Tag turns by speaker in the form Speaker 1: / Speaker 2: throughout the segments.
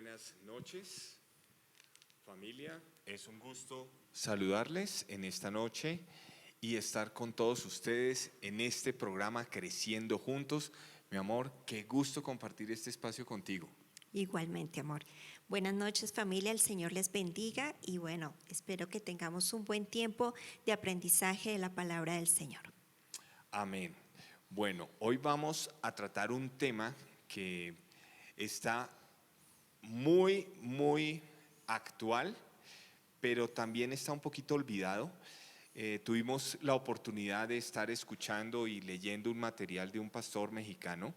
Speaker 1: buenas noches, familia. Es un gusto saludarles en esta noche y estar con todos ustedes en este programa Creciendo Juntos. Mi amor, qué gusto compartir este espacio contigo.
Speaker 2: Igualmente, amor. Buenas noches, familia. El Señor les bendiga y bueno, espero que tengamos un buen tiempo de aprendizaje de la palabra del Señor.
Speaker 1: Amén. Bueno, hoy vamos a tratar un tema que está muy actual, pero también está un poquito olvidado. Tuvimos la oportunidad de estar escuchando y leyendo un material de un pastor mexicano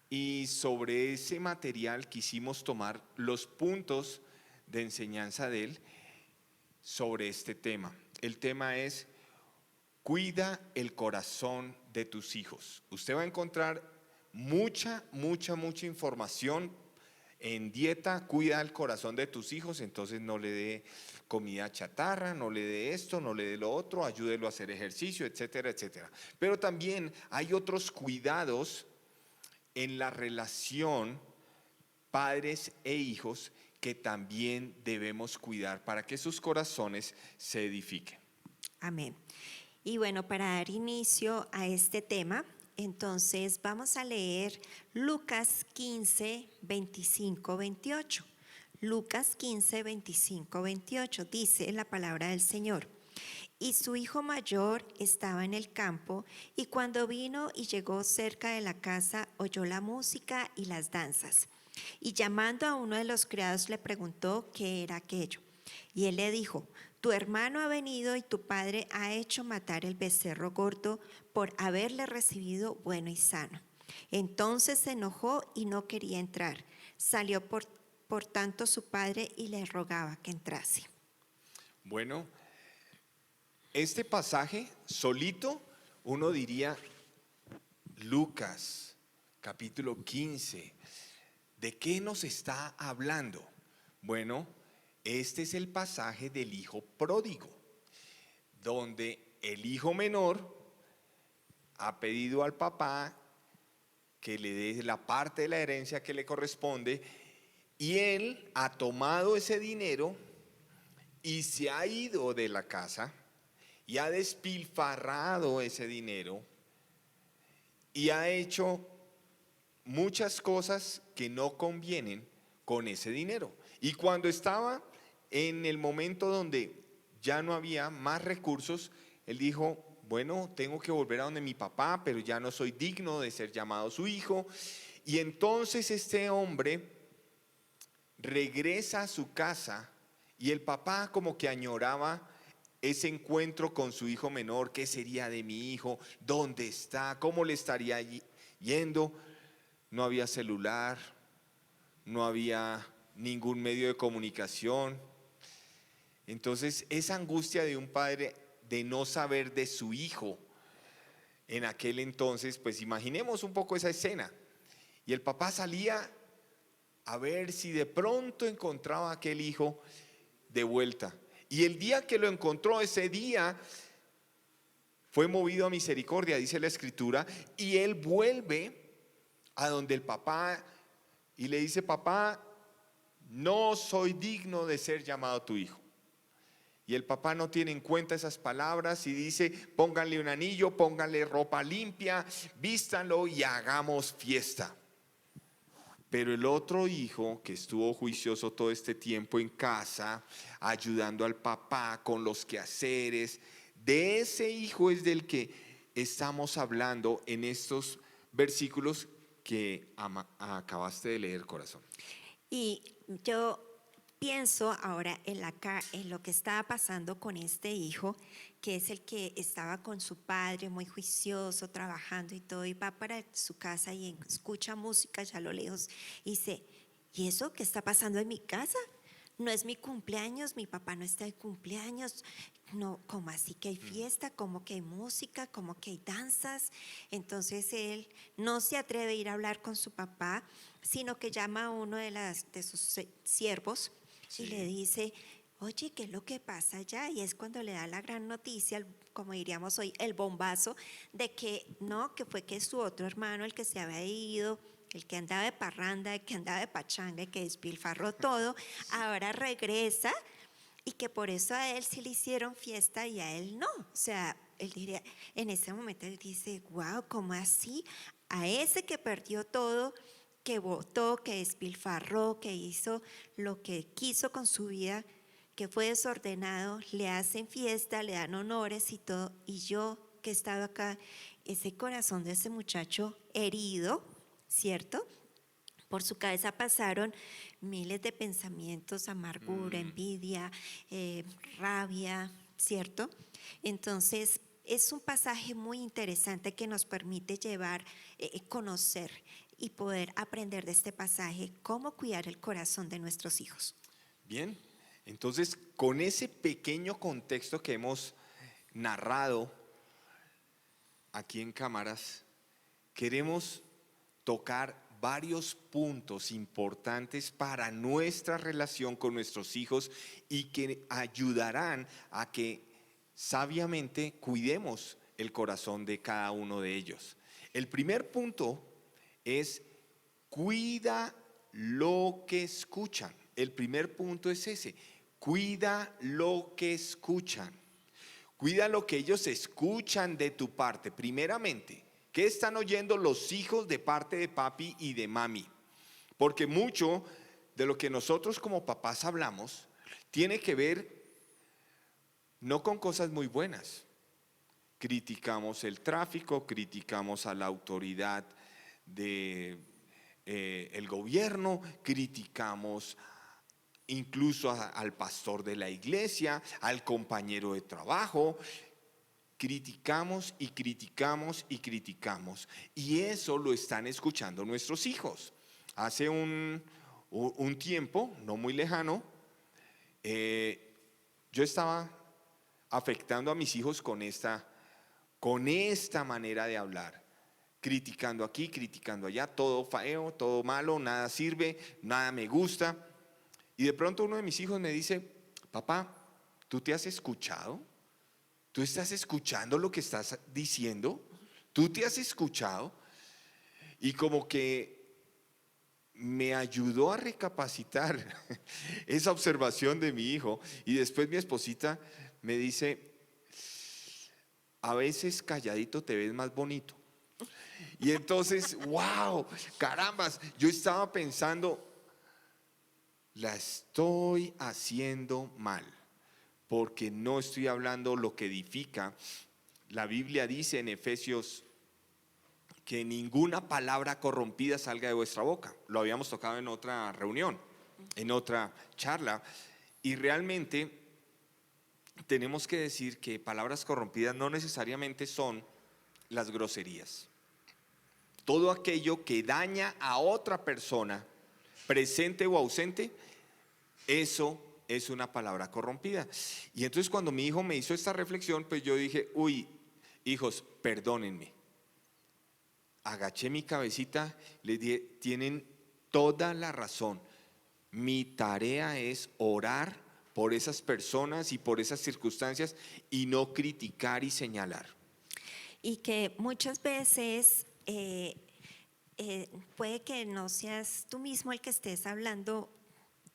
Speaker 1: y sobre ese material quisimos tomar los puntos de enseñanza de él sobre este tema. El tema es: cuida el corazón de tus hijos. Usted va a encontrar mucha información en dieta. Cuida el corazón de tus hijos, entonces no le dé comida chatarra, no le dé esto, no le dé lo otro, ayúdelo a hacer ejercicio, etcétera, etcétera. Pero también hay otros cuidados en la relación padres e hijos que también debemos cuidar para que sus corazones se edifiquen.
Speaker 2: Amén. Y bueno, para dar inicio a este tema, entonces vamos a leer Lucas 15, 25, 28. Lucas 15, 25, 28 dice la palabra del Señor: y su hijo mayor estaba en el campo, y cuando vino y llegó cerca de la casa, oyó la música y las danzas. Y llamando a uno de los criados le preguntó qué era aquello. Y él le dijo: tu hermano ha venido y tu padre ha hecho matar el becerro gordo por haberle recibido bueno y sano. Entonces se enojó y no quería entrar. Salió por tanto su padre y le rogaba que entrase.
Speaker 1: Bueno, este pasaje solito uno diría: Lucas capítulo 15, ¿de qué nos está hablando? Bueno, este es el pasaje del hijo pródigo, donde el hijo menor ha pedido al papá que le dé la parte de la herencia que le corresponde, y él ha tomado ese dinero y se ha ido de la casa y ha despilfarrado ese dinero y ha hecho muchas cosas que no convienen con ese dinero. Y cuando estaba en el momento donde ya no había más recursos, él dijo: bueno, tengo que volver a donde mi papá, pero ya no soy digno de ser llamado su hijo. Y entonces este hombre regresa a su casa y el papá como que añoraba ese encuentro con su hijo menor. ¿Qué sería de mi hijo? ¿Dónde está? ¿Cómo le estaría yendo? No había celular, no había ningún medio de comunicación. Entonces, esa angustia de un padre de no saber de su hijo en aquel entonces, pues imaginemos un poco esa escena. Y el papá salía a ver si de pronto encontraba a aquel hijo de vuelta. Y el día que lo encontró, ese día fue movido a misericordia, dice la Escritura, y él vuelve a donde el papá y le dice: papá, no soy digno de ser llamado tu hijo. Y el papá no tiene en cuenta esas palabras y dice: pónganle un anillo, pónganle ropa limpia, vístanlo y hagamos fiesta. Pero el otro hijo, que estuvo juicioso todo este tiempo en casa, ayudando al papá con los quehaceres, de ese hijo es del que estamos hablando en estos versículos que acabaste de leer, corazón.
Speaker 2: Y yo pienso ahora en lo que estaba pasando con este hijo, que es el que estaba con su padre, muy juicioso, trabajando y todo, y va para su casa y escucha música allá a lo lejos y dice: ¿y eso qué está pasando en mi casa? No es mi cumpleaños, mi papá no está de cumpleaños. No, ¿cómo así que hay fiesta? ¿Cómo que hay música? ¿Cómo que hay danzas? Entonces él no se atreve a ir a hablar con su papá, sino que llama a uno de sus siervos y le dice: oye, ¿qué es lo que pasa allá? Y es cuando le da la gran noticia, como diríamos hoy, el bombazo, de que no, que fue que su otro hermano, el que se había ido el que andaba de parranda, el que andaba de pachanga, el que despilfarró todo, ahora regresa y que por eso a él sí le hicieron fiesta y a él no. O sea, él diría, en ese momento él dice, wow, ¿cómo así? A ese que perdió todo, que votó, que despilfarró, que hizo lo que quiso con su vida, que fue desordenado, le hacen fiesta, le dan honores y todo, y yo que he estado acá, ese corazón de ese muchacho herido, ¿cierto? Por su cabeza pasaron miles de pensamientos, amargura, envidia, rabia, ¿cierto? Entonces, es un pasaje muy interesante que nos permite llevar, conocer y poder aprender de este pasaje cómo cuidar el corazón de nuestros hijos.
Speaker 1: Bien, entonces con ese pequeño contexto que hemos narrado aquí en cámaras, queremos tocar varios puntos importantes para nuestra relación con nuestros hijos y que ayudarán a que sabiamente cuidemos el corazón de cada uno de ellos. El primer punto es cuida lo que escuchan. El primer punto es ese, cuida lo que escuchan. Cuida lo que ellos escuchan de tu parte, primeramente. ¿Qué están oyendo los hijos de parte de papi y de mami? Porque mucho de lo que nosotros como papás hablamos tiene que ver no con cosas muy buenas. Criticamos el tráfico, criticamos a la autoridad de el gobierno, criticamos incluso al pastor de la iglesia, al compañero de trabajo. Criticamos y criticamos y criticamos. Y eso lo están escuchando nuestros hijos. Hace un tiempo, no muy lejano, yo estaba afectando a mis hijos con esta manera de hablar. Criticando aquí, criticando allá, todo feo, todo malo, nada sirve, nada me gusta. Y de pronto uno de mis hijos me dice, papá, ¿tú te has escuchado? ¿Tú estás escuchando lo que estás diciendo? ¿Tú te has escuchado? Y como que me ayudó a recapacitar esa observación de mi hijo. Y después mi esposita me dice, a veces calladito te ves más bonito. Y entonces, wow, carambas, yo estaba pensando, la estoy haciendo mal, porque no estoy hablando lo que edifica. La Biblia dice en Efesios que ninguna palabra corrompida salga de vuestra boca. Lo habíamos tocado en otra reunión, en otra charla, y realmente tenemos que decir que palabras corrompidas no necesariamente son las groserías. Todo aquello que daña a otra persona, presente o ausente, eso es una palabra corrompida. Y entonces cuando mi hijo me hizo esta reflexión, pues yo dije, uy, hijos, perdónenme. Agaché mi cabecita, les dije, tienen toda la razón. Mi tarea es orar por esas personas y por esas circunstancias y no criticar y señalar.
Speaker 2: Y que muchas veces puede que no seas tú mismo el que estés hablando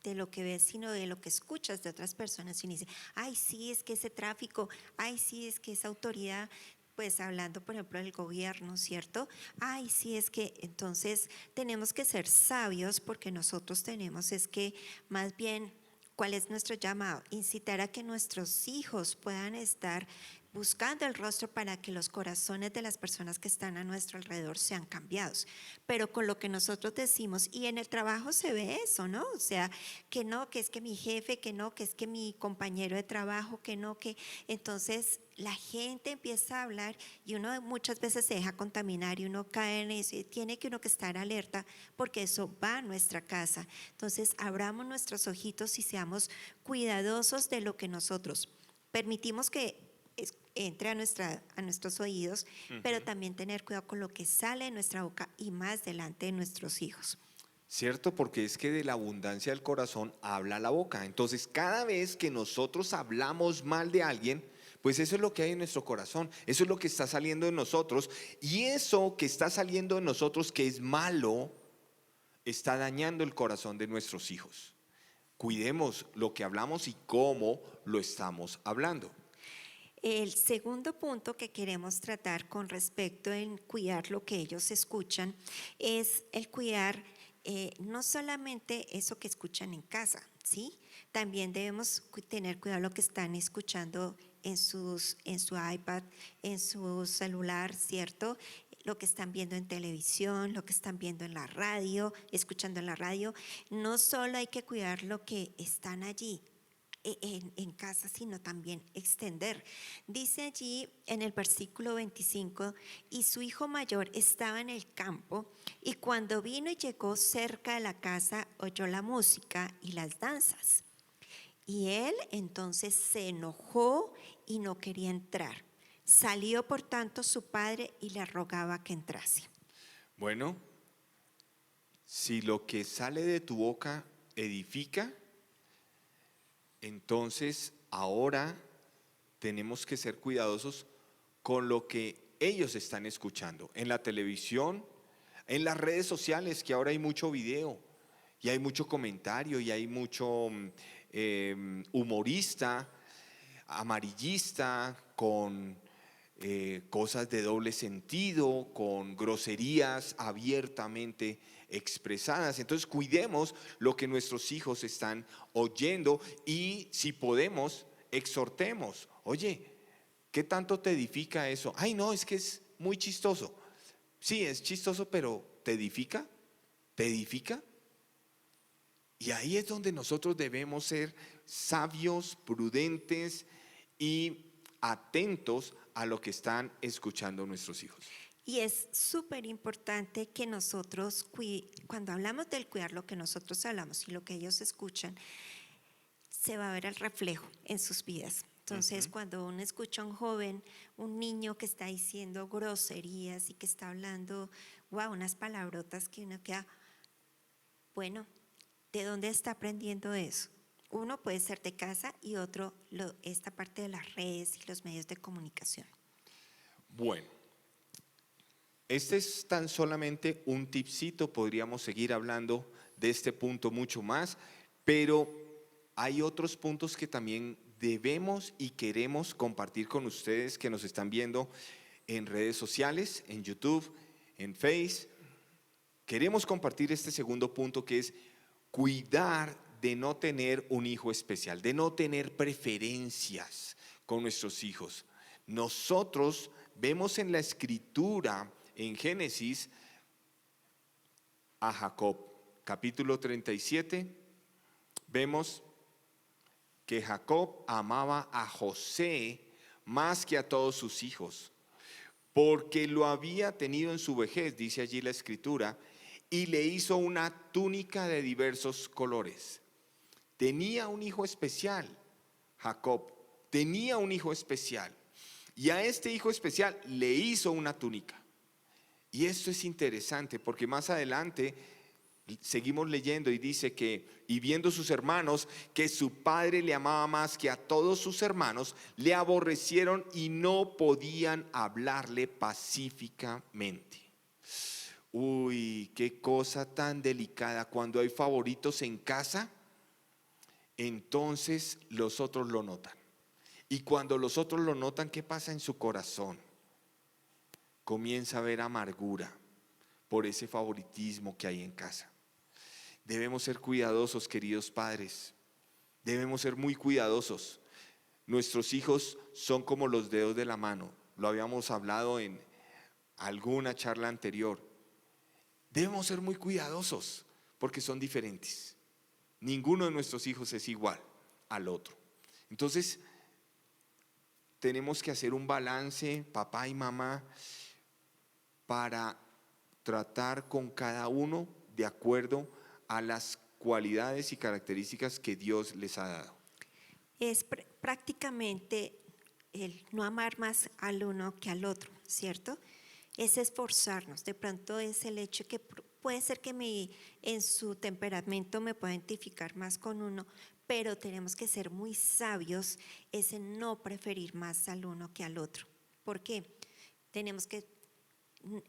Speaker 2: de lo que ves, sino de lo que escuchas de otras personas. Y uno dice, ay, sí, es que ese tráfico, ay, sí, es que esa autoridad, pues hablando, por ejemplo, del gobierno, ¿cierto? Ay, sí, es que entonces tenemos que ser sabios porque nosotros tenemos, es que más bien, ¿cuál es nuestro llamado? Incitar a que nuestros hijos puedan estar buscando el rostro para que los corazones de las personas que están a nuestro alrededor sean cambiados. Pero con lo que nosotros decimos, y en el trabajo se ve eso, ¿no? O sea, que no, que es que mi jefe, que no, que es que mi compañero de trabajo, que no, que… Entonces la gente empieza a hablar y uno muchas veces se deja contaminar y uno cae en eso y tiene que uno que estar alerta porque eso va a nuestra casa. Entonces abramos nuestros ojitos y seamos cuidadosos de lo que nosotros permitimos que entre a nuestros oídos, pero también tener cuidado con lo que sale de nuestra boca y más delante de nuestros hijos.
Speaker 1: ¿Cierto? Porque es que de la abundancia del corazón habla la boca. Entonces, cada vez que nosotros hablamos mal de alguien, pues eso es lo que hay en nuestro corazón, eso es lo que está saliendo de nosotros, y eso que está saliendo de nosotros que es malo, está dañando el corazón de nuestros hijos. Cuidemos lo que hablamos y cómo lo estamos hablando.
Speaker 2: El segundo punto que queremos tratar con respecto en cuidar lo que ellos escuchan es el cuidar no solamente eso que escuchan en casa, ¿sí? También debemos tener cuidado lo que están escuchando en su iPad, en su celular, ¿cierto? Lo que están viendo en televisión, lo que están viendo en la radio, escuchando en la radio. No solo hay que cuidar lo que están allí en casa, sino también extender. Dice allí en el versículo 25, y su hijo mayor estaba en el campo, y cuando vino y llegó cerca de la casa, oyó la música y las danzas. Y él entonces se enojó y no quería entrar. Salió por tanto su padre y le rogaba que entrase.
Speaker 1: Bueno, si lo que sale de tu boca edifica, entonces ahora tenemos que ser cuidadosos con lo que ellos están escuchando en la televisión, en las redes sociales, que ahora hay mucho video y hay mucho comentario y hay mucho humorista, amarillista, con cosas de doble sentido, con groserías abiertamente expresadas. Entonces cuidemos lo que nuestros hijos están oyendo y si podemos, exhortemos. Oye, ¿qué tanto te edifica eso? Ay, no, es que es muy chistoso. Sí, es chistoso, pero ¿te edifica? ¿Te edifica? Y ahí es donde nosotros debemos ser sabios, prudentes y atentos a lo que están escuchando nuestros hijos.
Speaker 2: Y es súper importante que nosotros, cuando hablamos del cuidar lo que nosotros hablamos y lo que ellos escuchan, se va a ver el reflejo en sus vidas. Entonces, cuando uno escucha a un joven, un niño que está diciendo groserías y que está hablando, wow, unas palabrotas que uno queda, bueno, ¿de dónde está aprendiendo eso? Uno puede ser de casa y otro esta parte de las redes y los medios de comunicación.
Speaker 1: Bueno, este es tan solamente un tipcito, podríamos seguir hablando de este punto mucho más, pero hay otros puntos que también debemos y queremos compartir con ustedes que nos están viendo en redes sociales, en YouTube, en Face. Queremos compartir este segundo punto que es cuidar de no tener un hijo especial, de no tener preferencias con nuestros hijos. Nosotros vemos en la escritura, en Génesis, a Jacob, capítulo 37, vemos que Jacob amaba a José más que a todos sus hijos, porque lo había tenido en su vejez, dice allí la escritura, y le hizo una túnica de diversos colores. Tenía un hijo especial, Jacob, tenía un hijo especial, y a este hijo especial le hizo una túnica. Y esto es interesante porque más adelante seguimos leyendo y dice que, y viendo sus hermanos que su padre le amaba más que a todos sus hermanos, le aborrecieron y no podían hablarle pacíficamente. Uy, qué cosa tan delicada. Cuando hay favoritos en casa, entonces los otros lo notan. Y cuando los otros lo notan, ¿qué pasa en su corazón? Comienza a haber amargura por ese favoritismo que hay en casa. Debemos ser cuidadosos, queridos padres. Debemos ser muy cuidadosos. Nuestros hijos son como los dedos de la mano. Lo habíamos hablado en alguna charla anterior. Debemos ser muy cuidadosos porque son diferentes. Ninguno de nuestros hijos es igual al otro. Entonces, tenemos que hacer un balance, papá y mamá, para tratar con cada uno de acuerdo a las cualidades y características que Dios les ha dado.
Speaker 2: Es prácticamente el no amar más al uno que al otro, ¿cierto? Es esforzarnos. De pronto es el hecho que puede ser que en su temperamento me pueda identificar más con uno, pero tenemos que ser muy sabios, ese no preferir más al uno que al otro. ¿Por qué? Tenemos que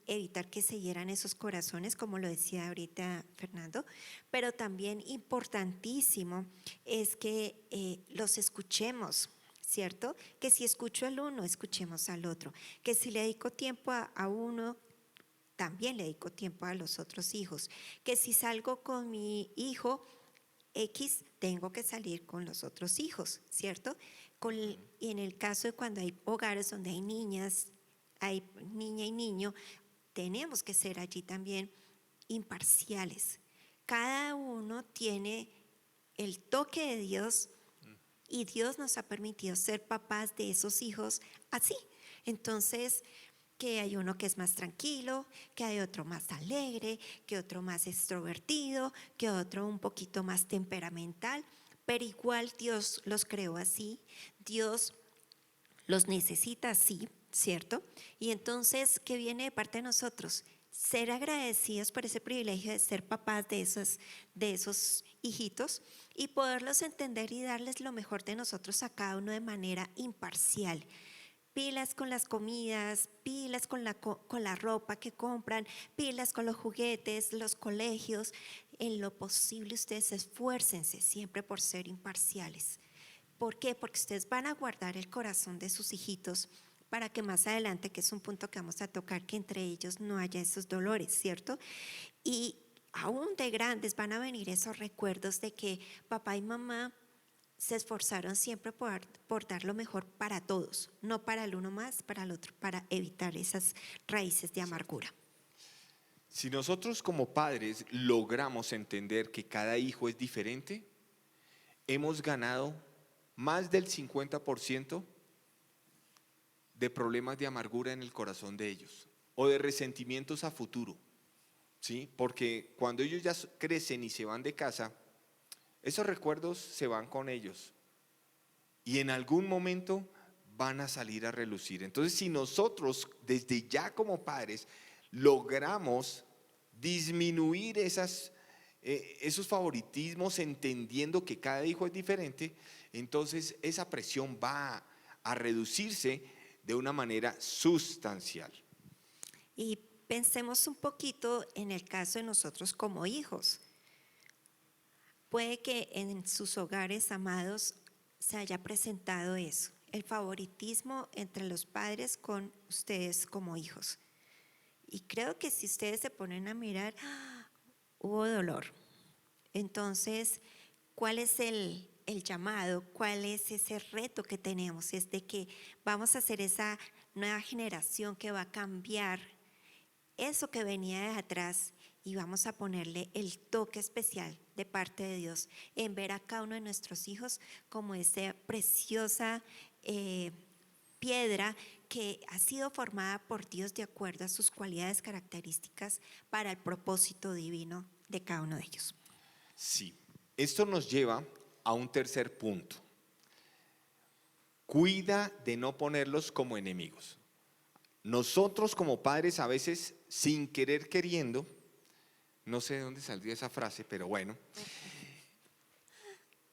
Speaker 2: evitar que se hieran esos corazones, como lo decía ahorita Fernando, pero también importantísimo es que los escuchemos, ¿cierto? Que si escucho al uno, escuchemos al otro, que si le dedico tiempo a uno, también le dedico tiempo a los otros hijos, que si salgo con mi hijo X, tengo que salir con los otros hijos, ¿cierto? Y en el caso de cuando hay hogares donde hay niñas, hay niña y niño, tenemos que ser allí también imparciales. Cada uno tiene el toque de Dios y Dios nos ha permitido ser papás de esos hijos así. Entonces, que hay uno que es más tranquilo, que hay otro más alegre, que otro más extrovertido, que otro un poquito más temperamental, pero igual Dios los creó así, Dios los necesita así, ¿cierto? Y entonces, ¿qué viene de parte de nosotros? Ser agradecidos por ese privilegio de ser papás de esos hijitos y poderlos entender y darles lo mejor de nosotros a cada uno de manera imparcial. Pilas con las comidas, pilas con la ropa que compran, pilas con los juguetes, los colegios. En lo posible ustedes esfuércense siempre por ser imparciales. ¿Por qué? Porque ustedes van a guardar el corazón de sus hijitos para que más adelante, que es un punto que vamos a tocar, que entre ellos no haya esos dolores, ¿cierto? Y aún de grandes van a venir esos recuerdos de que papá y mamá se esforzaron siempre por dar lo mejor para todos, no para el uno más, para el otro, para evitar esas raíces de amargura.
Speaker 1: Si nosotros como padres logramos entender que cada hijo es diferente, hemos ganado más del 50% de problemas de amargura en el corazón de ellos o de resentimientos a futuro, ¿sí? Porque cuando ellos ya crecen y se van de casa, esos recuerdos se van con ellos y en algún momento van a salir a relucir. Entonces, si nosotros desde ya como padres logramos disminuir esos favoritismos entendiendo que cada hijo es diferente, entonces esa presión va a reducirse de una manera sustancial.
Speaker 2: Y pensemos un poquito en el caso de nosotros como hijos. Puede que en sus hogares amados se haya presentado eso, el favoritismo entre los padres con ustedes como hijos. Y creo que si ustedes se ponen a mirar, hubo dolor. Entonces, ¿cuál es el llamado? ¿Cuál es ese reto que tenemos? Es de que vamos a ser esa nueva generación que va a cambiar eso que venía de atrás y vamos a ponerle el toque especial de parte de Dios en ver a cada uno de nuestros hijos como esa preciosa piedra que ha sido formada por Dios de acuerdo a sus cualidades características para el propósito divino de cada uno de ellos.
Speaker 1: Sí, esto nos lleva a un tercer punto. Cuida de no ponerlos como enemigos. Nosotros como padres a veces sin querer queriendo, no sé de dónde saldría esa frase, pero bueno,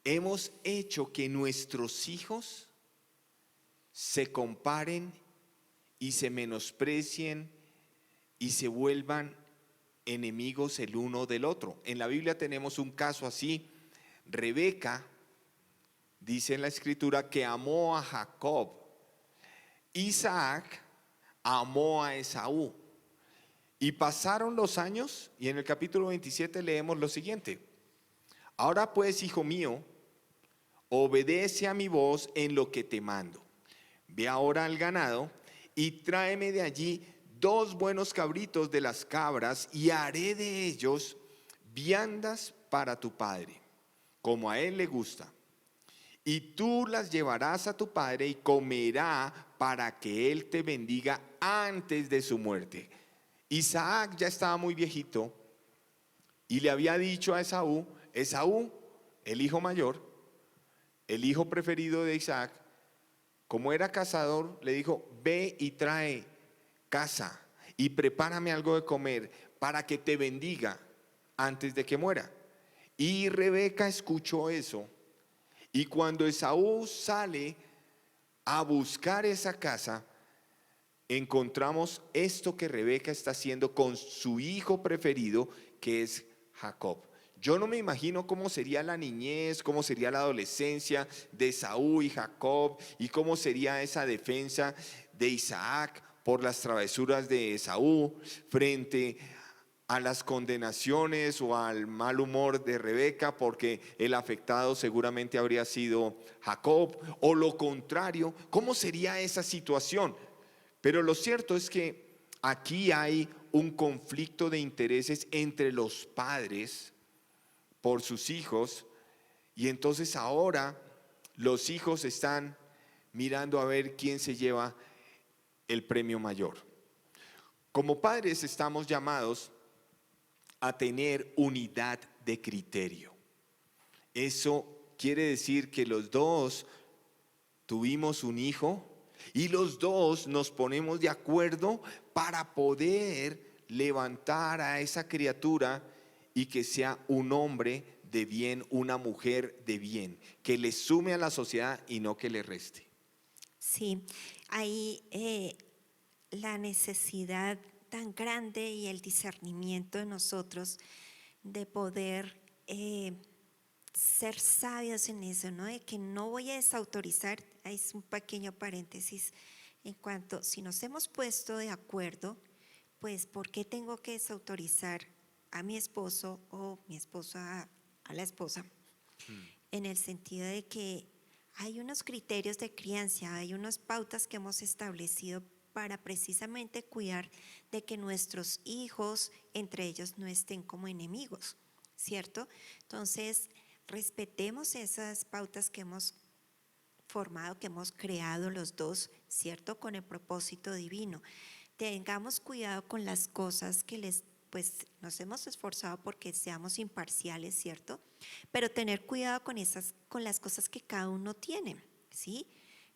Speaker 1: hemos hecho que nuestros hijos se comparen y se menosprecien y se vuelvan enemigos el uno del otro. En la Biblia tenemos un caso así. Rebeca dice en la escritura que amó a Jacob. Isaac amó a Esaú. Y pasaron los años y en el capítulo 27 leemos lo siguiente. Ahora pues, hijo mío, obedece a mi voz en lo que te mando. Ve ahora al ganado y tráeme de allí 2 buenos cabritos de las cabras y haré de ellos viandas para tu padre, como a él le gusta. Y tú las llevarás a tu padre y comerá para que él te bendiga antes de su muerte. Isaac ya estaba muy viejito y le había dicho a Esaú, el hijo mayor, el hijo preferido de Isaac, como era cazador, le dijo, ve y trae caza y prepárame algo de comer para que te bendiga antes de que muera. Y Rebeca escuchó eso. Y cuando Esaú sale a buscar esa caza, encontramos esto que Rebeca está haciendo con su hijo preferido, que es Jacob. Yo no me imagino cómo sería la niñez, cómo sería la adolescencia de Esaú y Jacob, y cómo sería esa defensa de Isaac por las travesuras de Esaú frente a las condenaciones o al mal humor de Rebeca, porque el afectado seguramente habría sido Jacob, o lo contrario. ¿Cómo sería esa situación? Pero lo cierto es que aquí hay un conflicto de intereses entre los padres por sus hijos, y entonces ahora los hijos están mirando a ver quién se lleva el premio mayor. Como padres estamos llamados a tener unidad de criterio. Eso quiere decir que los dos tuvimos un hijo y los dos nos ponemos de acuerdo para poder levantar a esa criatura y que sea un hombre de bien, una mujer de bien, que le sume a la sociedad y no que le reste.
Speaker 2: Sí, hay la necesidad tan grande y el discernimiento de nosotros de poder ser sabios en eso, ¿no? De que no voy a desautorizar, es un pequeño paréntesis, en cuanto, si nos hemos puesto de acuerdo, pues ¿por qué tengo que desautorizar a mi esposo o mi esposa a la esposa? En el sentido de que hay unos criterios de crianza, hay unas pautas que hemos establecido para precisamente cuidar de que nuestros hijos entre ellos no estén como enemigos, ¿cierto? Entonces, respetemos esas pautas que hemos formado, que hemos creado los dos, ¿cierto? Con el propósito divino. Tengamos cuidado con las cosas que pues nos hemos esforzado porque seamos imparciales, ¿cierto? Pero tener cuidado con las cosas que cada uno tiene, ¿sí?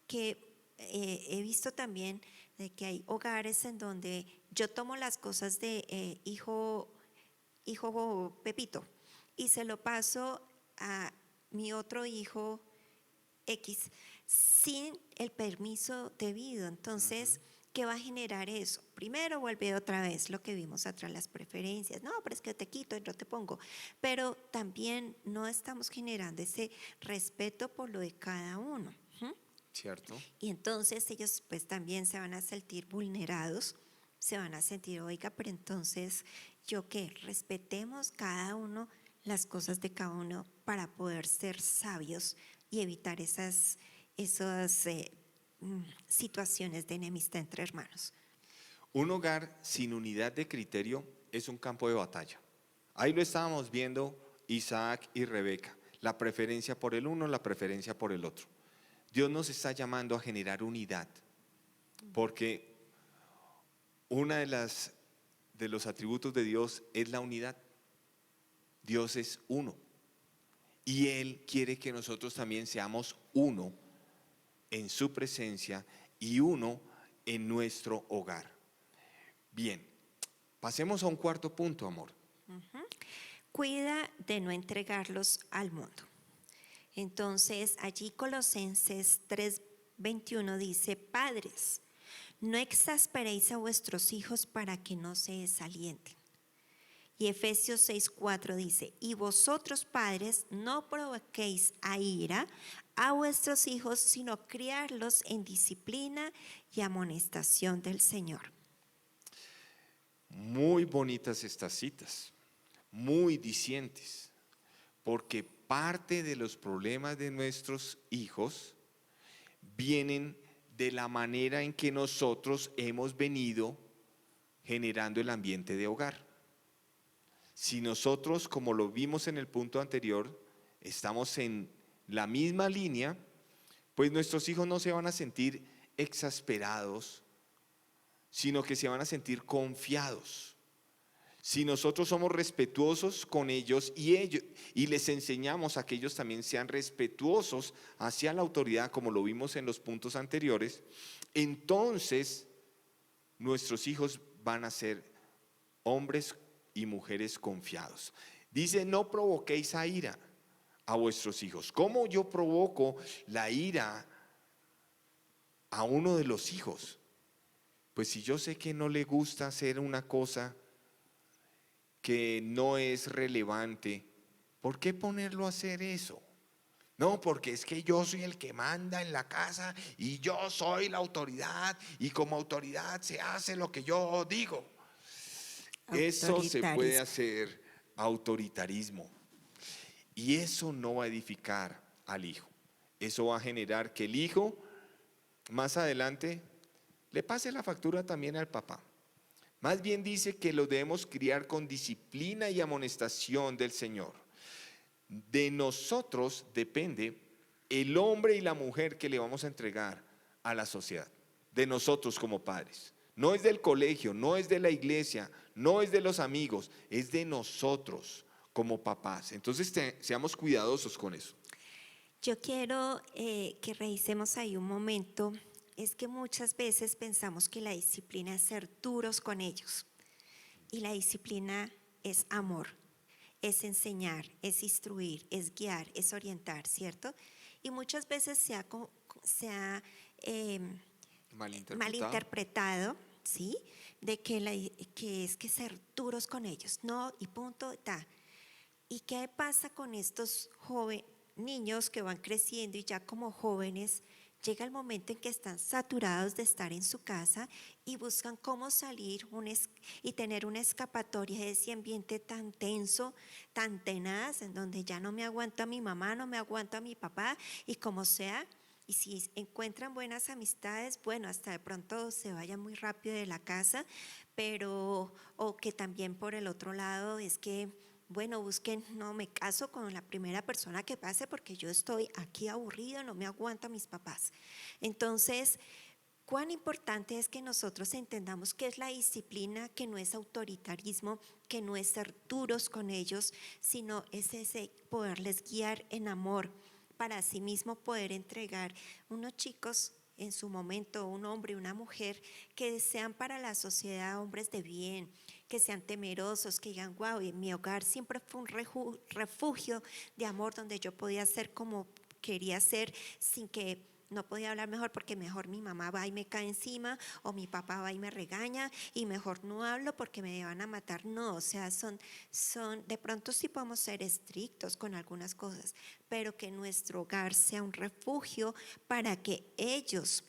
Speaker 2: Que he visto también de que hay hogares en donde yo tomo las cosas de hijo Pepito y se lo paso a mi otro hijo X sin el permiso debido. Entonces, ¿qué va a generar eso? Primero vuelve otra vez lo que vimos atrás, las preferencias. No, pero es que te quito y no te pongo. Pero también no estamos generando ese respeto por lo de cada uno.
Speaker 1: ¿Cierto?
Speaker 2: Y entonces ellos pues también se van a sentir vulnerados, se van a sentir, oiga, pero entonces yo qué, respetemos cada uno las cosas de cada uno para poder ser sabios y evitar esas situaciones de enemistad entre hermanos.
Speaker 1: Un hogar sin unidad de criterio es un campo de batalla. Ahí lo estábamos viendo Isaac y Rebeca, la preferencia por el uno, la preferencia por el otro. Dios nos está llamando a generar unidad, porque una de los atributos de Dios es la unidad. Dios es uno y Él quiere que nosotros también seamos uno en su presencia y uno en nuestro hogar. Bien, pasemos a un cuarto punto, amor.
Speaker 2: Cuida de no entregarlos al mundo. Entonces, allí Colosenses 3:21 dice, padres, no exasperéis a vuestros hijos para que no se desalienten. Y Efesios 6:4 dice, y vosotros padres no provoquéis a ira a vuestros hijos, sino criarlos en disciplina y amonestación del Señor.
Speaker 1: Muy bonitas estas citas, muy dicientes, porque parte de los problemas de nuestros hijos vienen de la manera en que nosotros hemos venido generando el ambiente de hogar. Si nosotros, como lo vimos en el punto anterior, estamos en la misma línea, pues nuestros hijos no se van a sentir exasperados, sino que se van a sentir confiados. Si nosotros somos respetuosos con ellos y les enseñamos a que ellos también sean respetuosos hacia la autoridad, como lo vimos en los puntos anteriores, entonces nuestros hijos van a ser hombres y mujeres confiados. Dice, no provoquéis a ira a vuestros hijos. ¿Cómo yo provoco la ira a uno de los hijos? Pues si yo sé que no le gusta hacer una cosa que no es relevante, ¿por qué ponerlo a hacer eso? No, porque es que yo soy el que manda en la casa y yo soy la autoridad y como autoridad se hace lo que yo digo. Eso se puede
Speaker 2: Autoritarismo.
Speaker 1: hacer autoritarismo y eso no va a edificar al hijo. Eso va a generar que el hijo más adelante le pase la factura también al papá. Más bien dice que lo debemos criar con disciplina y amonestación del Señor. De nosotros depende el hombre y la mujer que le vamos a entregar a la sociedad. De nosotros como padres. No es del colegio, no es de la iglesia, no es de los amigos, es de nosotros como papás. Entonces seamos cuidadosos con eso.
Speaker 2: Yo quiero que revisemos ahí un momento. Es que muchas veces pensamos que la disciplina es ser duros con ellos. Y la disciplina es amor, es enseñar, es instruir, es guiar, es orientar, ¿cierto? Y muchas veces se ha
Speaker 1: Malinterpretado.
Speaker 2: malinterpretado, ¿sí? De que es que ser duros con ellos, no, y punto, ta. ¿Y qué pasa con estos niños que van creciendo y ya como jóvenes? Llega el momento en que están saturados de estar en su casa y buscan cómo salir y tener una escapatoria de ese ambiente tan tenso, tan tenaz, en donde ya no me aguanto a mi mamá, no me aguanto a mi papá y como sea. Y si encuentran buenas amistades, bueno, hasta de pronto se vayan muy rápido de la casa, pero, o que también por el otro lado es que bueno, busquen, no me caso con la primera persona que pase porque yo estoy aquí aburrido, no me aguanto a mis papás. Entonces, cuán importante es que nosotros entendamos qué es la disciplina, que no es autoritarismo, que no es ser duros con ellos, sino es ese poderles guiar en amor para asimismo poder entregar unos chicos en su momento, un hombre y una mujer que sean para la sociedad hombres de bien, que sean temerosos, que digan, wow, en mi hogar siempre fue un refugio de amor donde yo podía ser como quería ser sin que no podía hablar mejor porque mejor mi mamá va y me cae encima o mi papá va y me regaña y mejor no hablo porque me van a matar. No, o sea, de pronto sí podemos ser estrictos con algunas cosas, pero que nuestro hogar sea un refugio para que ellos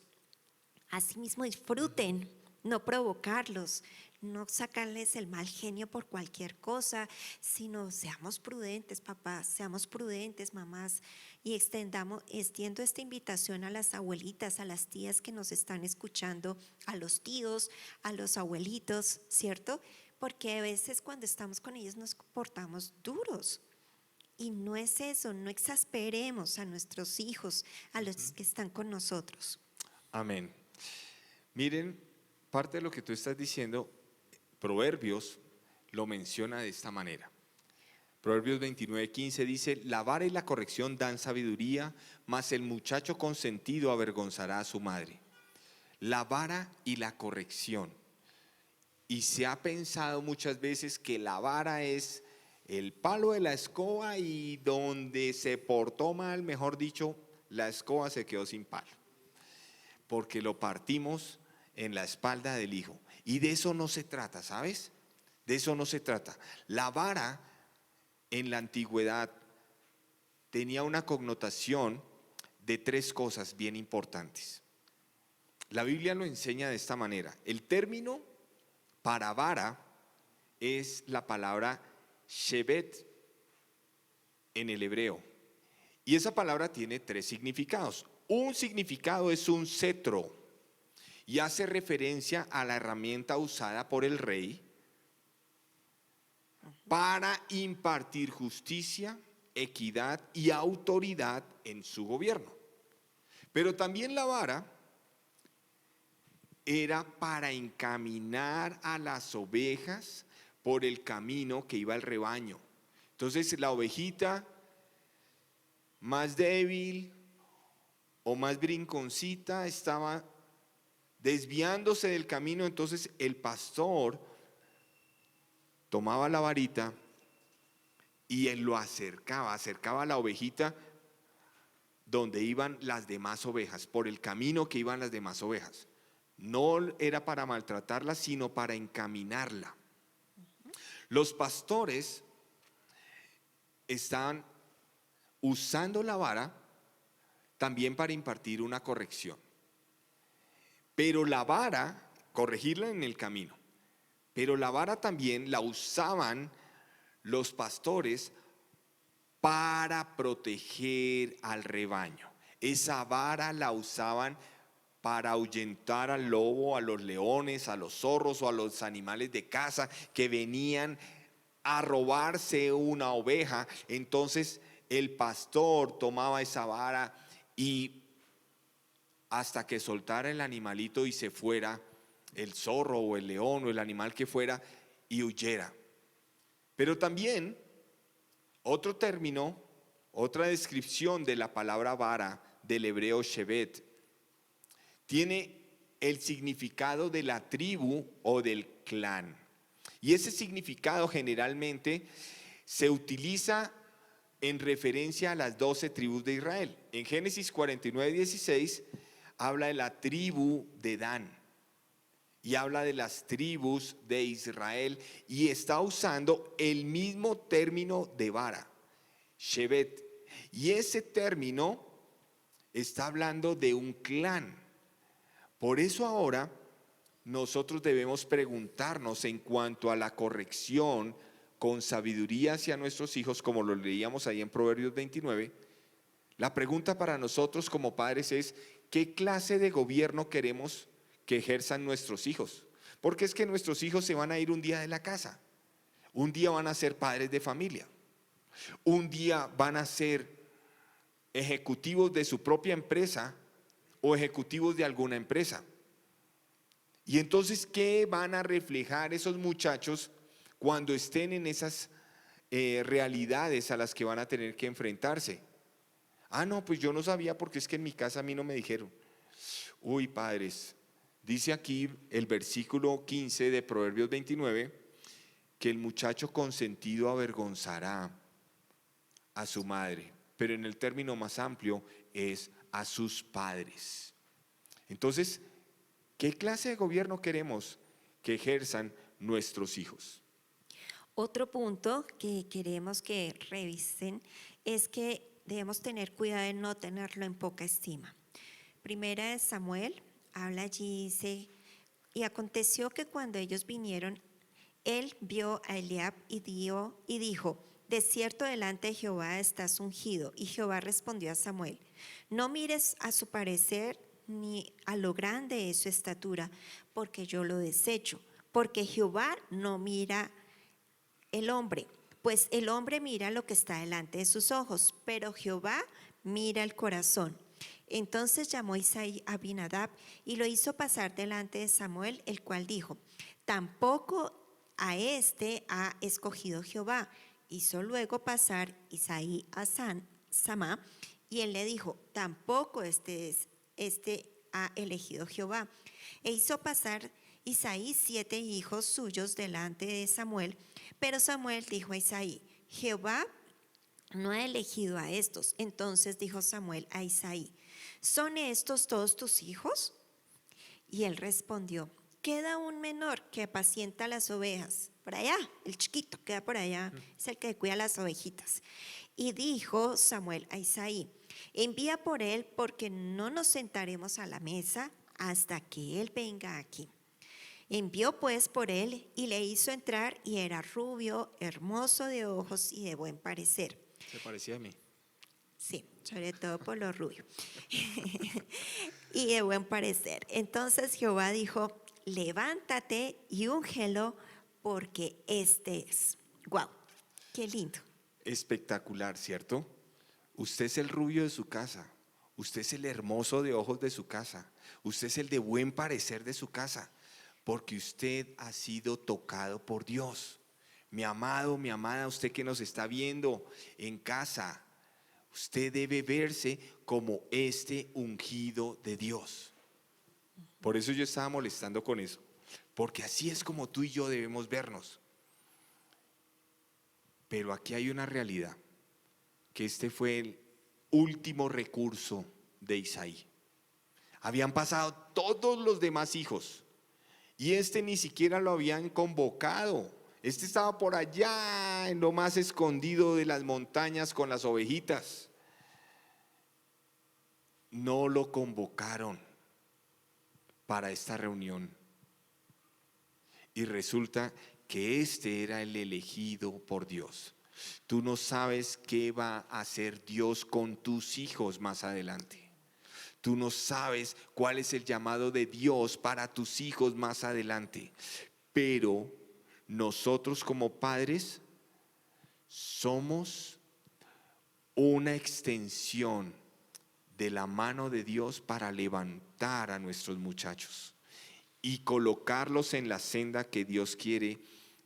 Speaker 2: asimismo disfruten, no provocarlos, no sacarles el mal genio por cualquier cosa, sino seamos prudentes, papás, seamos prudentes, mamás, y extiendo esta invitación a las abuelitas, a las tías que nos están escuchando, a los tíos, a los abuelitos, ¿cierto? Porque a veces cuando estamos con ellos nos portamos duros. Y no es eso, no exasperemos a nuestros hijos, a los que están con nosotros.
Speaker 1: Amén. Miren, parte de lo que tú estás diciendo, Proverbios lo menciona de esta manera. Proverbios 29:15 dice, la vara y la corrección dan sabiduría, mas el muchacho consentido avergonzará a su madre. La vara y la corrección. Y se ha pensado muchas veces que la vara es el palo de la escoba y donde se portó mal, mejor dicho, la escoba se quedó sin palo, porque lo partimos en la espalda del hijo. Y de eso no se trata, ¿sabes? De eso no se trata. La vara en la antigüedad tenía una connotación de tres cosas bien importantes. La Biblia lo enseña de esta manera. El término para vara es la palabra shevet en el hebreo. Y esa palabra tiene tres significados. Un significado es un cetro y hace referencia a la herramienta usada por el rey para impartir justicia, equidad y autoridad en su gobierno. Pero también la vara era para encaminar a las ovejas por el camino que iba el rebaño. Entonces la ovejita más débil o más brinconcita estaba desviándose del camino, entonces el pastor tomaba la varita y él lo acercaba a la ovejita donde iban las demás ovejas, por el camino que iban las demás ovejas. No era para maltratarla, sino para encaminarla. Los pastores están usando la vara también para impartir una corrección. Pero la vara, corregirla en el camino, pero la vara también la usaban los pastores para proteger al rebaño. Esa vara la usaban para ahuyentar al lobo, a los leones, a los zorros o a los animales de caza que venían a robarse una oveja. Entonces el pastor tomaba esa vara y hasta que soltara el animalito y se fuera, el zorro o el león o el animal que fuera, y huyera. Pero también otro término, otra descripción de la palabra vara del hebreo shevet, tiene el significado de la tribu o del clan. Y ese significado generalmente se utiliza en referencia a las 12 tribus de Israel. En Génesis 49:16 habla de la tribu de Dan y habla de las tribus de Israel y está usando el mismo término de vara, shevet. Y ese término está hablando de un clan. Por eso ahora nosotros debemos preguntarnos en cuanto a la corrección con sabiduría hacia nuestros hijos, como lo leíamos ahí en Proverbios 29. La pregunta para nosotros como padres es: ¿qué clase de gobierno queremos que ejerzan nuestros hijos? Porque es que nuestros hijos se van a ir un día de la casa, un día van a ser padres de familia, un día van a ser ejecutivos de su propia empresa o ejecutivos de alguna empresa. Y entonces, ¿qué van a reflejar esos muchachos cuando estén en esas realidades a las que van a tener que enfrentarse? Ah, no, pues yo no sabía porque es que en mi casa a mí no me dijeron. Uy, padres, dice aquí el versículo 15 de Proverbios 29 que el muchacho consentido avergonzará a su madre, pero en el término más amplio es a sus padres. Entonces, ¿qué clase de gobierno queremos que ejerzan nuestros hijos?
Speaker 2: Otro punto que queremos que revisen es que debemos tener cuidado de no tenerlo en poca estima. Primera de Samuel habla allí, dice: y aconteció que cuando ellos vinieron, él vio a Eliab y dijo: de cierto delante de Jehová estás ungido. Y Jehová respondió a Samuel: no mires a su parecer ni a lo grande de su estatura, porque yo lo desecho. Porque Jehová no mira el hombre, pues el hombre mira lo que está delante de sus ojos, pero Jehová mira el corazón. Entonces llamó Isaí a Abinadab y lo hizo pasar delante de Samuel, el cual dijo: tampoco a este ha escogido Jehová. Hizo luego pasar Isaí a Samá, y él le dijo: tampoco este ha elegido Jehová. E hizo pasar Isaí 7 hijos suyos delante de Samuel, pero Samuel dijo a Isaí: Jehová no ha elegido a estos. Entonces dijo Samuel a Isaí: ¿son estos todos tus hijos? Y él respondió: queda un menor que apacienta las ovejas. Por allá, el chiquito queda por allá, es el que cuida las ovejitas. Y dijo Samuel a Isaí: envía por él, porque no nos sentaremos a la mesa hasta que él venga aquí. Envió pues por él y le hizo entrar, y era rubio, hermoso de ojos y de buen parecer.
Speaker 1: Se parecía a mí.
Speaker 2: Sí, sobre todo por lo rubio. Y de buen parecer. Entonces Jehová dijo: levántate y úngelo, porque este es. Guau, qué lindo.
Speaker 1: Espectacular, ¿cierto? Usted es el rubio de su casa, usted es el hermoso de ojos de su casa, usted es el de buen parecer de su casa, porque usted ha sido tocado por Dios. Mi amado, mi amada, usted que nos está viendo en casa, usted debe verse como este ungido de Dios. Por eso yo estaba molestando con eso, porque así es como tú y yo debemos vernos. Pero aquí hay una realidad, que este fue el último recurso de Isaí. Habían pasado todos los demás hijos y este ni siquiera lo habían convocado. Este estaba por allá en lo más escondido de las montañas con las ovejitas. No lo convocaron para esta reunión. Y resulta que este era el elegido por Dios. Tú no sabes qué va a hacer Dios con tus hijos más adelante. Tú no sabes cuál es el llamado de Dios para tus hijos más adelante. Pero nosotros como padres somos una extensión de la mano de Dios para levantar a nuestros muchachos y colocarlos en la senda que Dios quiere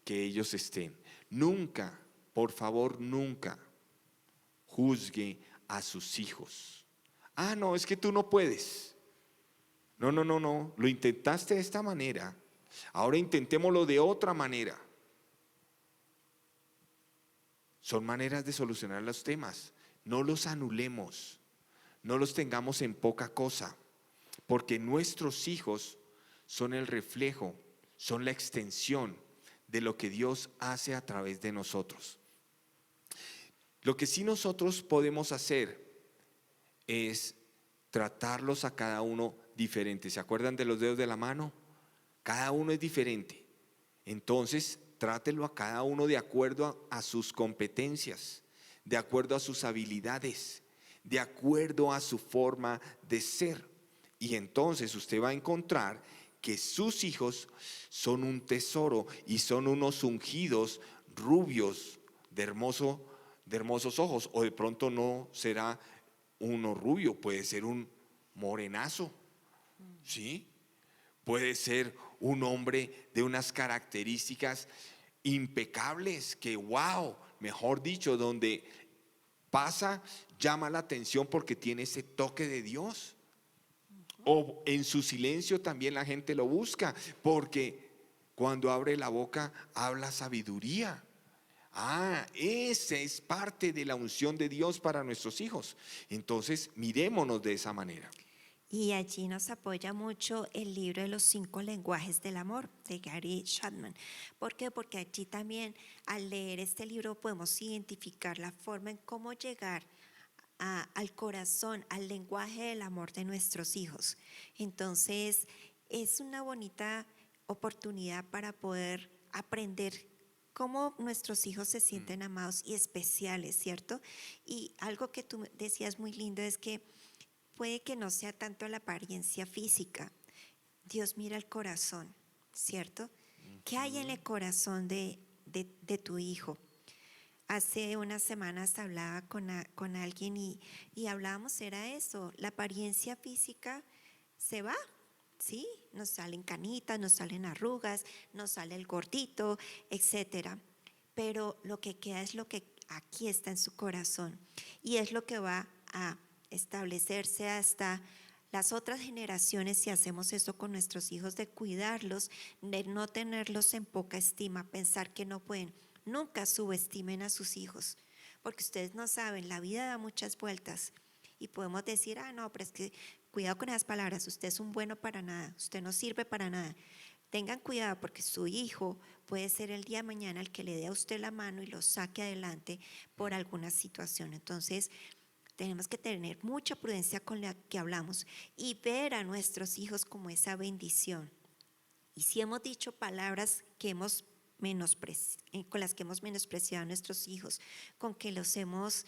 Speaker 1: que ellos estén. Nunca, por favor, nunca juzgue a sus hijos. Ah, no, es que tú no puedes. No, no, no, no. Lo intentaste de esta manera. Ahora intentémoslo de otra manera. Son maneras de solucionar los temas. No los anulemos. No los tengamos en poca cosa. Porque nuestros hijos son el reflejo, son la extensión de lo que Dios hace a través de nosotros. Lo que sí nosotros podemos hacer es tratarlos a cada uno diferente. ¿Se acuerdan de los dedos de la mano? Cada uno es diferente. Entonces, trátelo a cada uno de acuerdo a sus competencias, de acuerdo a sus habilidades, de acuerdo a su forma de ser. Y entonces usted va a encontrar que sus hijos son un tesoro y son unos ungidos rubios de hermosos ojos. O de pronto no será uno rubio, puede ser un morenazo, ¿sí? Puede ser un hombre de unas características impecables que, wow, mejor dicho, donde pasa, llama la atención porque tiene ese toque de Dios. O en su silencio también la gente lo busca, porque cuando abre la boca habla sabiduría. Ah, esa es parte de la unción de Dios para nuestros hijos. Entonces, mirémonos de esa manera.
Speaker 2: Y allí nos apoya mucho el libro de los 5 lenguajes del amor de Gary Chapman. ¿Por qué? Porque allí también al leer este libro podemos identificar la forma en cómo llegar al corazón, al lenguaje del amor de nuestros hijos. Entonces es una bonita oportunidad para poder aprender cómo nuestros hijos se sienten amados y especiales, ¿cierto? Y algo que tú decías muy lindo es que puede que no sea tanto la apariencia física. Dios mira el corazón, ¿cierto? ¿Qué hay en el corazón de tu hijo? Hace unas semanas hablaba con alguien y hablábamos, era eso, la apariencia física se va, ¿sí? Nos salen canitas, nos salen arrugas, nos sale el gordito, etcétera. Pero lo que queda es lo que aquí está en su corazón y es lo que va a establecerse hasta las otras generaciones si hacemos eso con nuestros hijos, de cuidarlos, de no tenerlos en poca estima, pensar que no pueden. Nunca subestimen a sus hijos, porque ustedes no saben, la vida da muchas vueltas y podemos decir, ah, no, pero es que cuidado con esas palabras, usted es un bueno para nada, usted no sirve para nada. Tengan cuidado porque su hijo puede ser el día de mañana el que le dé a usted la mano y lo saque adelante por alguna situación. Entonces, tenemos que tener mucha prudencia con la que hablamos y ver a nuestros hijos como esa bendición. Y si hemos dicho palabras que hemos con las que hemos menospreciado a nuestros hijos, con que los hemos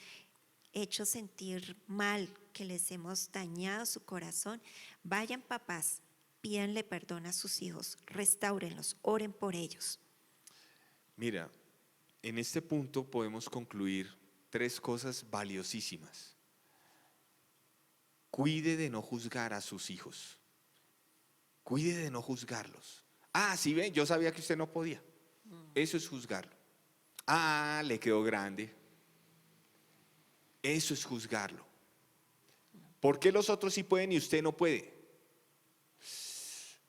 Speaker 2: hecho sentir mal, que les hemos dañado su corazón, vayan papás, pídanle perdón a sus hijos, restáurenlos, oren por ellos.
Speaker 1: Mira, en este punto podemos concluir 3 cosas valiosísimas. Cuide de no juzgar a sus hijos. Cuide de no juzgarlos. Ah, sí, ven, yo sabía que usted no podía. Eso es juzgarlo. Ah, le quedó grande. Eso es juzgarlo. ¿Por qué los otros sí pueden y usted no puede?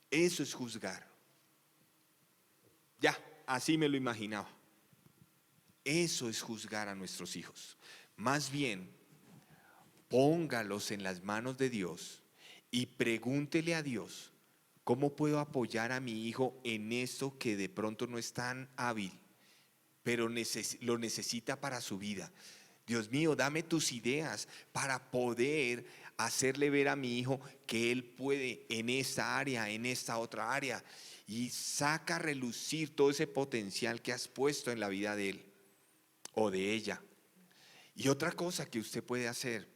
Speaker 1: Eso es juzgar. Ya, así me lo imaginaba. Eso es juzgar a nuestros hijos. Más bien, póngalos en las manos de Dios y pregúntele a Dios, ¿cómo puedo apoyar a mi hijo en esto que de pronto no es tan hábil, pero lo necesita para su vida? Dios mío, dame tus ideas para poder hacerle ver a mi hijo que él puede en esta área, en esta otra área, y saca a relucir todo ese potencial que has puesto en la vida de él o de ella. Y otra cosa que usted puede hacer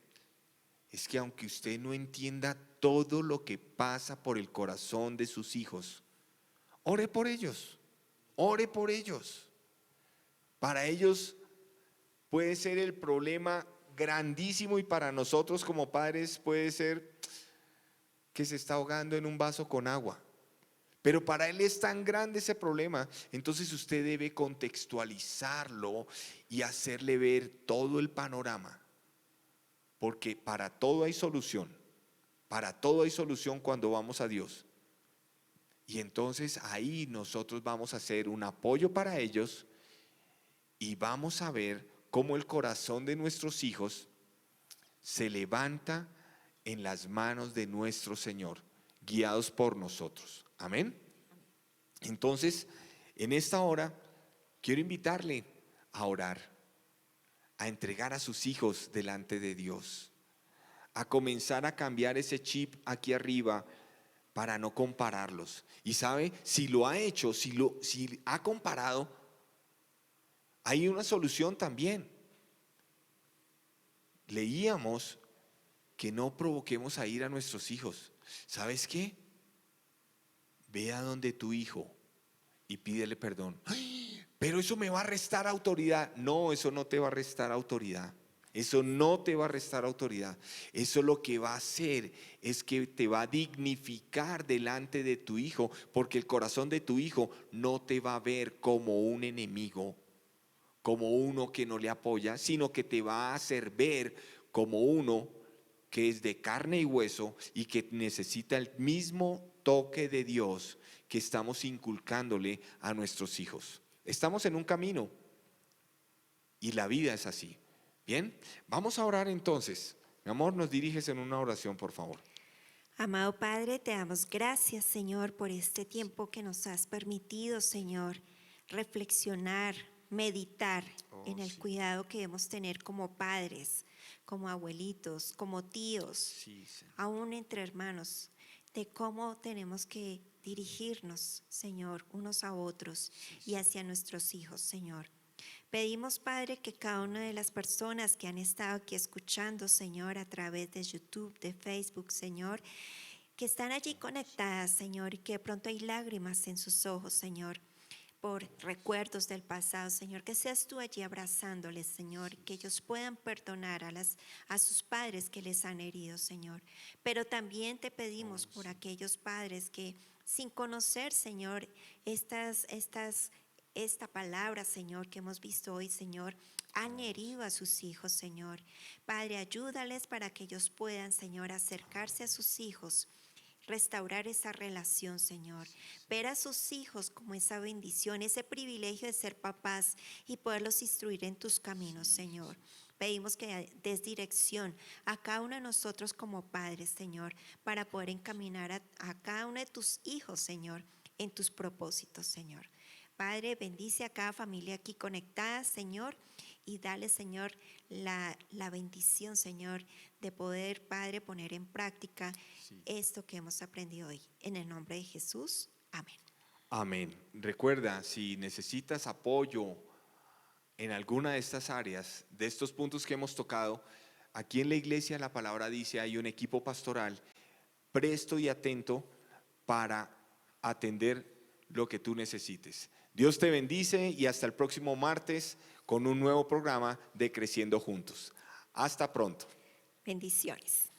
Speaker 1: es que aunque usted no entienda todo lo que pasa por el corazón de sus hijos, ore por ellos, ore por ellos. Para ellos puede ser el problema grandísimo y para nosotros como padres puede ser que se está ahogando en un vaso con agua. Pero para él es tan grande ese problema, entonces usted debe contextualizarlo y hacerle ver todo el panorama. Porque para todo hay solución, para todo hay solución cuando vamos a Dios. Y entonces ahí nosotros vamos a hacer un apoyo para ellos y vamos a ver cómo el corazón de nuestros hijos se levanta en las manos de nuestro Señor, guiados por nosotros. Amén. Entonces, en esta hora, quiero invitarle a orar, a entregar a sus hijos delante de Dios, a comenzar a cambiar ese chip aquí arriba para no compararlos. Y sabe, si lo ha hecho, si ha comparado, hay una solución también. Leíamos que no provoquemos a ir a nuestros hijos. ¿Sabes qué? Ve a donde tu hijo y pídele perdón. ¡Ay! Pero eso me va a restar autoridad. No, eso no te va a restar autoridad. Eso no te va a restar autoridad. Eso lo que va a hacer es que te va a dignificar delante de tu hijo, porque el corazón de tu hijo no te va a ver como un enemigo, como uno que no le apoya, sino que te va a hacer ver como uno que es de carne y hueso y que necesita el mismo toque de Dios que estamos inculcándole a nuestros hijos. Estamos en un camino y la vida es así. Bien, vamos a orar entonces. Mi amor, nos diriges en una oración, por favor.
Speaker 2: Amado Padre, te damos gracias, Señor, por este tiempo que nos has permitido, Señor, reflexionar, meditar en el cuidado que debemos tener como padres, como abuelitos, como tíos,
Speaker 1: Sí,
Speaker 2: aún entre hermanos, de cómo tenemos que dirigirnos, Señor, unos a otros y hacia nuestros hijos, Señor. Pedimos, Padre, que cada una de las personas que han estado aquí escuchando, Señor, a través de YouTube, de Facebook, Señor, que están allí conectadas, Señor, y que de pronto hay lágrimas en sus ojos, Señor, por recuerdos del pasado, Señor, que seas tú allí abrazándoles, Señor, que ellos puedan perdonar a sus padres que les han herido, Señor. Pero también te pedimos por aquellos padres que sin conocer, Señor, esta palabra, Señor, que hemos visto hoy, Señor, han herido a sus hijos, Señor. Padre, ayúdales para que ellos puedan, Señor, acercarse a sus hijos, restaurar esa relación, Señor. Ver a sus hijos como esa bendición, ese privilegio de ser papás y poderlos instruir en tus caminos, Señor. Pedimos que des dirección a cada uno de nosotros como padres, Señor, para poder encaminar a cada uno de tus hijos, Señor, en tus propósitos, Señor. Padre, bendice a cada familia aquí conectada, Señor, y dale, Señor, la bendición, Señor, de poder, Padre, poner en práctica esto que hemos aprendido hoy. En el nombre de Jesús, amén.
Speaker 1: Amén. Recuerda, si necesitas apoyo en alguna de estas áreas, de estos puntos que hemos tocado, aquí en la iglesia la palabra dice, hay un equipo pastoral presto y atento para atender lo que tú necesites. Dios te bendice y hasta el próximo martes con un nuevo programa de Creciendo Juntos. Hasta pronto.
Speaker 2: Bendiciones.